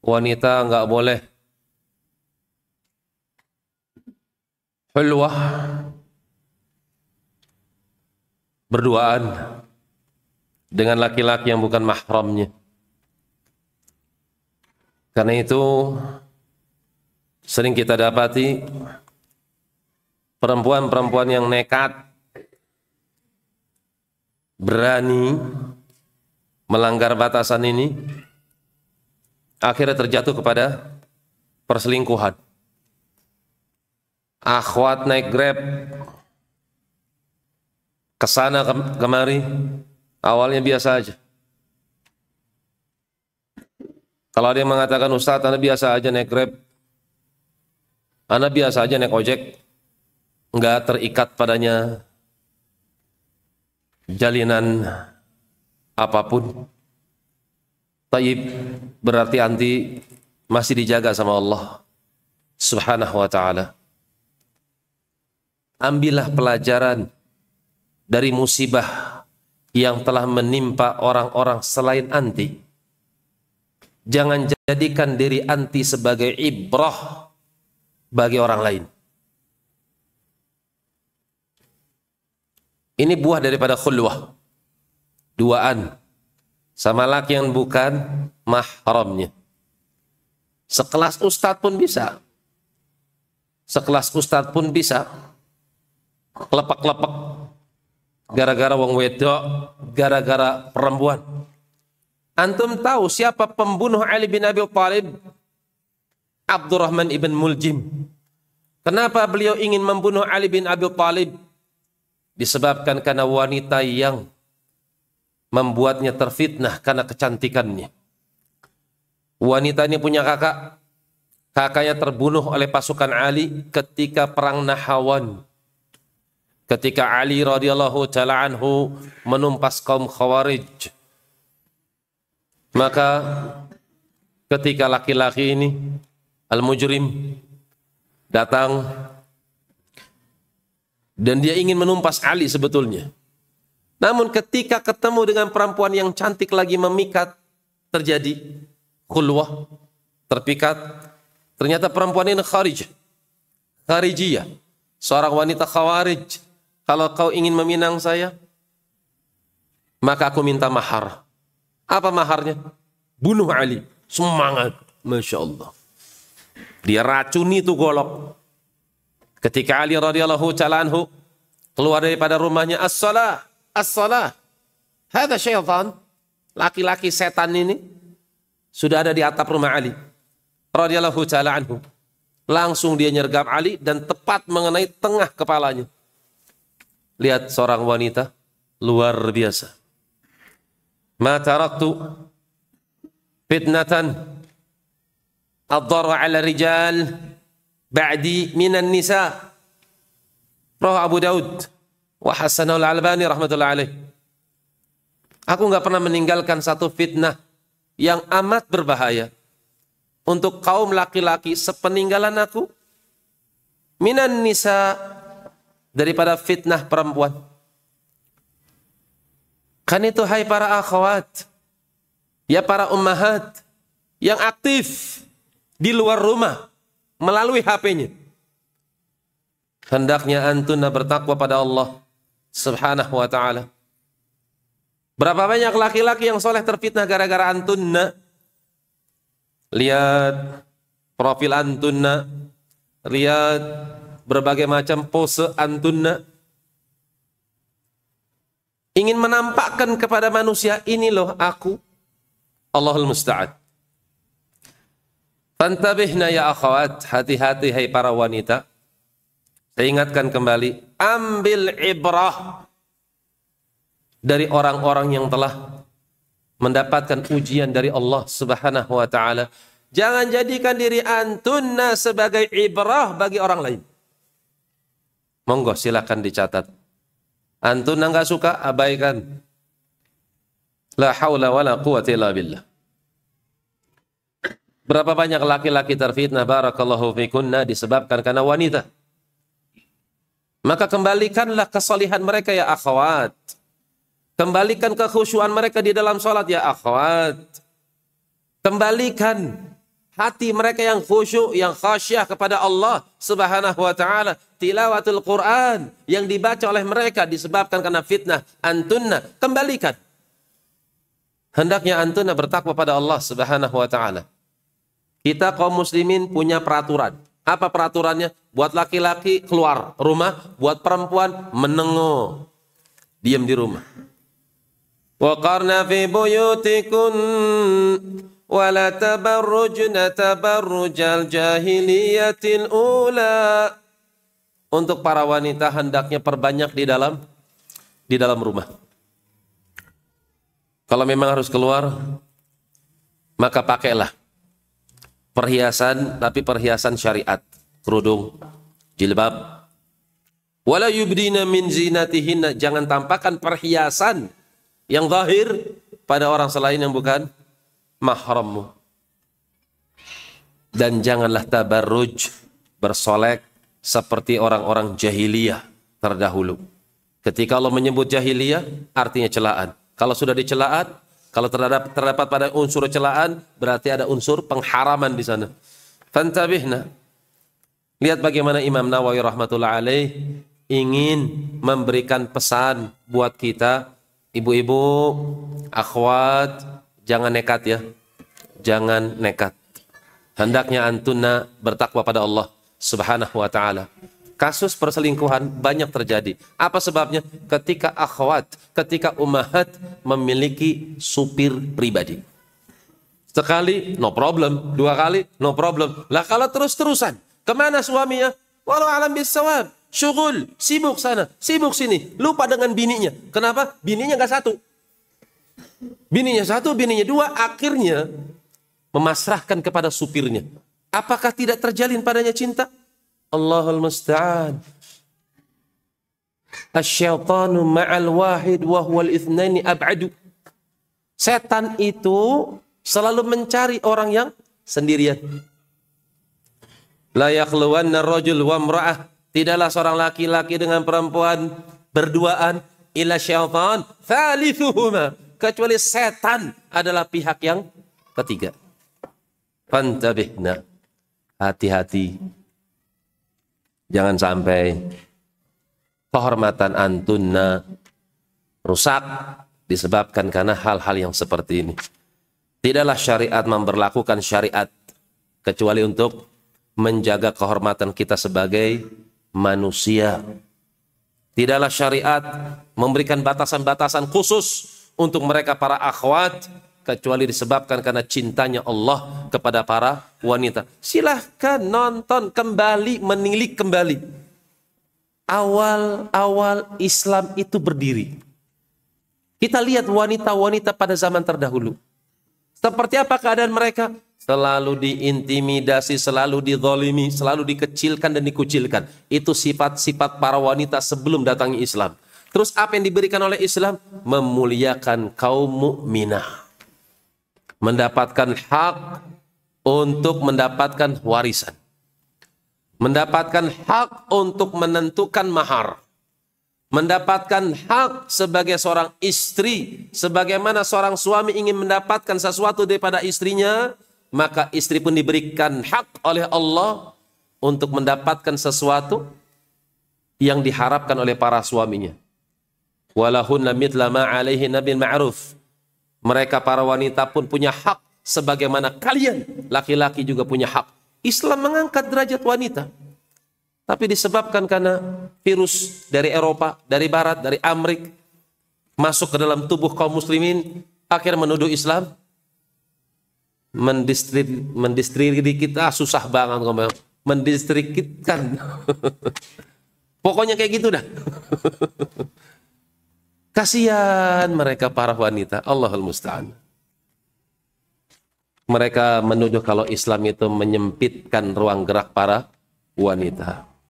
wanita nggak boleh hulwah berduaan dengan laki-laki yang bukan mahramnya. Karena itu sering kita dapati perempuan-perempuan yang nekat, berani melanggar batasan ini, akhirnya terjatuh kepada perselingkuhan. Akhwat naik Grab kesana kemari, awalnya biasa aja. Kalau ada yang mengatakan, Ustaz, Anda biasa aja naik Grab, Anda biasa aja naik ojek, nggak terikat padanya jalinan apapun, taib, berarti anti masih dijaga sama Allah Subhanahu wa ta'ala. Ambillah pelajaran dari musibah yang telah menimpa orang-orang selain anti. Jangan jadikan diri anti sebagai ibrah bagi orang lain. Ini buah daripada khulwah, duaan sama laki yang bukan mahramnya. Sekelas ustadz pun bisa. Sekelas ustadz pun bisa. Kelepak-kelepak gara-gara wong wedok, gara-gara perempuan. Antum tahu siapa pembunuh Ali bin Abi Thalib? Abdurrahman ibn Muljim. Kenapa beliau ingin membunuh Ali bin Abi Thalib? Disebabkan karena wanita yang membuatnya terfitnah karena kecantikannya. Wanita ini punya kakak. Kakaknya terbunuh oleh pasukan Ali ketika perang Nahawan. Ketika Ali radhiyallahu ta'ala anhu menumpas kaum Khawarij. Maka ketika laki-laki ini al-mujrim datang dan dia ingin menumpas Ali sebetulnya. Namun ketika ketemu dengan perempuan yang cantik lagi memikat, terjadi khulwah, terpikat. Ternyata perempuan ini Kharijiyah, seorang wanita Khawarij. Kalau kau ingin meminang saya, maka aku minta mahar. Apa maharnya? Bunuh Ali. Semangat, Masya Allah. Dia racuni itu golok. Ketika Ali radhiyallahu ta'ala anhu keluar daripada rumahnya, as-salah, as-salah. Hada syaitan. Laki-laki setan ini sudah ada di atap rumah Ali radhiyallahu ta'ala anhu. Langsung dia nyergap Ali dan tepat mengenai tengah kepalanya. Lihat seorang wanita luar biasa. Ma taraktu fitnatan ad-darra 'ala rijal ba'di minan nisa. Rawahu Abu Daud wa hasanahu al-Albani rahmatullahi alaih. Aku enggak pernah meninggalkan satu fitnah yang amat berbahaya untuk kaum laki-laki sepeninggalan aku, minan nisa, daripada fitnah perempuan. Kan itu hai para akhwat, ya para ummahat yang aktif di luar rumah melalui HP-nya. Hendaknya antuna bertakwa pada Allah Subhanahu wa ta'ala. Berapa banyak laki-laki yang soleh terfitnah gara-gara antunna. Lihat profil antunna, lihat berbagai macam pose antunna. Ingin menampakkan kepada manusia, ini loh aku. Allahul musta'ad. Fantabihna ya akhwat, hati-hati hai para wanita. Saya ingatkan kembali, ambil ibrah dari orang-orang yang telah mendapatkan ujian dari Allah Subhanahu wa ta'ala. Jangan jadikan diri antunna sebagai ibrah bagi orang lain. Monggo silakan dicatat. Antunna enggak suka, abaikan. La haula wala quwwata illa billah. Berapa banyak laki-laki terfitnah barakallahu fikunna disebabkan karena wanita. Maka kembalikanlah kesalihan mereka ya akhwat. Kembalikan kekhusyuan mereka di dalam salat ya akhwat. Kembalikan hati mereka yang khusyuk, yang khasyah kepada Allah Subhanahu wa taala. Tilawatul Quran yang dibaca oleh mereka disebabkan karena fitnah. Antunna, kembalikan. Hendaknya antunna bertakwa pada Allah Subhanahu wa taala. Kita kaum muslimin punya peraturan. Apa peraturannya? Buat laki-laki keluar rumah, buat perempuan menengok, diam di rumah. Wa qarna fi buyutikun wa la tabarrujna tabarrujal jahiliyatil ula. Untuk para wanita hendaknya perbanyak di dalam rumah. Kalau memang harus keluar, maka pakailah perhiasan, tapi perhiasan syariat, kerudung, jilbab. Wala yubdina min zinatihinna, jangan tampakkan perhiasan yang zahir pada orang selain yang bukan mahrammu. Dan janganlah tabarruj, bersolek seperti orang-orang jahiliyah terdahulu. Ketika Allah menyebut jahiliyah, artinya celaan. Kalau sudah dicelaan, kalau terdapat pada unsur celaan, berarti ada unsur pengharaman di sana. Fantabihna. Lihat bagaimana Imam Nawawi rahmatullah alaih ingin memberikan pesan buat kita, ibu-ibu, akhwat, jangan nekat ya. Jangan nekat. Hendaknya antunna bertakwa pada Allah Subhanahu wa ta'ala. Kasus perselingkuhan banyak terjadi. Apa sebabnya? Ketika akhwat, ketika ummahat memiliki supir pribadi. Sekali, no problem. Dua kali, no problem. Lah kalau terus-terusan, kemana suaminya? Walau alam bisawab. Syughul, sibuk sana, sibuk sini. Lupa dengan bininya. Kenapa? Bininya nggak satu. Bininya satu, bininya dua. Akhirnya memasrahkan kepada supirnya. Apakah tidak terjalin padanya cinta? Allahul musta'an. Asyaitanu ma'al wahid wa huwal itsnaini ab'adu. Setan itu selalu mencari orang yang sendirian. La yakhluwanna rajul wa imra'ah. Tidaklah seorang laki-laki dengan perempuan berduaan illa syaitan thalithuhuma, kecuali setan adalah pihak yang ketiga. Fantabihna. Hati-hati. Jangan sampai kehormatan antunna rusak disebabkan karena hal-hal yang seperti ini. Tidaklah syariat memberlakukan syariat kecuali untuk menjaga kehormatan kita sebagai manusia. Tidaklah syariat memberikan batasan-batasan khusus untuk mereka para akhwat kecuali disebabkan karena cintanya Allah kepada para wanita. Silahkan nonton kembali, menilik kembali. Awal-awal Islam itu berdiri. Kita lihat wanita-wanita pada zaman terdahulu. Seperti apa keadaan mereka? Selalu diintimidasi, selalu dizalimi, selalu dikecilkan dan dikucilkan. Itu sifat-sifat para wanita sebelum datangnya Islam. Terus apa yang diberikan oleh Islam? Memuliakan kaum mukminah. Mendapatkan hak untuk mendapatkan warisan. Mendapatkan hak untuk menentukan mahar. Mendapatkan hak sebagai seorang istri. Sebagaimana seorang suami ingin mendapatkan sesuatu daripada istrinya, maka istri pun diberikan hak oleh Allah untuk mendapatkan sesuatu yang diharapkan oleh para suaminya. Walahunna mithla ma 'alaihinna bil ma'ruf. Mereka para wanita pun punya hak sebagaimana kalian laki-laki juga punya hak. Islam mengangkat derajat wanita. Tapi disebabkan karena virus dari Eropa, dari Barat, dari Amerika masuk ke dalam tubuh kaum muslimin, akhirnya menuduh Islam, mendistributikan kita susah banget ngomong, mendistributkan. Pokoknya kayak gitu dah. Kasihan mereka para wanita, Allahul musta'an. Mereka menuduh kalau Islam itu menyempitkan ruang gerak para wanita.